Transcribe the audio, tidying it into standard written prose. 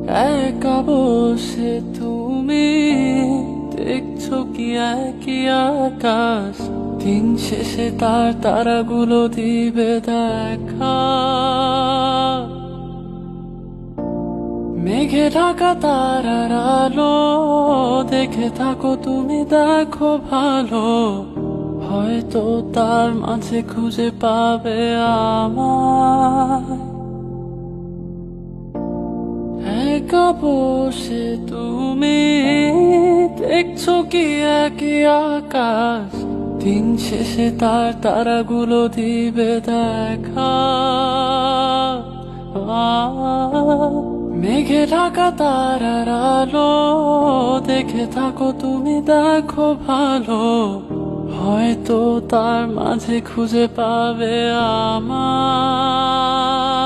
একা বসে তুমি দেখছো কি একই আকাশ, দিন শেষে তার তারাগুলো দিবে দেখা। মেঘে ঢাকা তারার আলো দেখে থাকো তুমি, দেখো ভালো, হয়তো তার মাঝে খুঁজে পাবে আমায়। একা বসে তুমি দেখছো কি একই আকাশ, দিন শেষে তার তারাগুলো দিবে দেখা। মেঘে ঢাকা তারার আলো দেখে থাকো তুমি, দেখো ভালো, হয়তো তার মাঝে খুঁজে পাবে আমায়।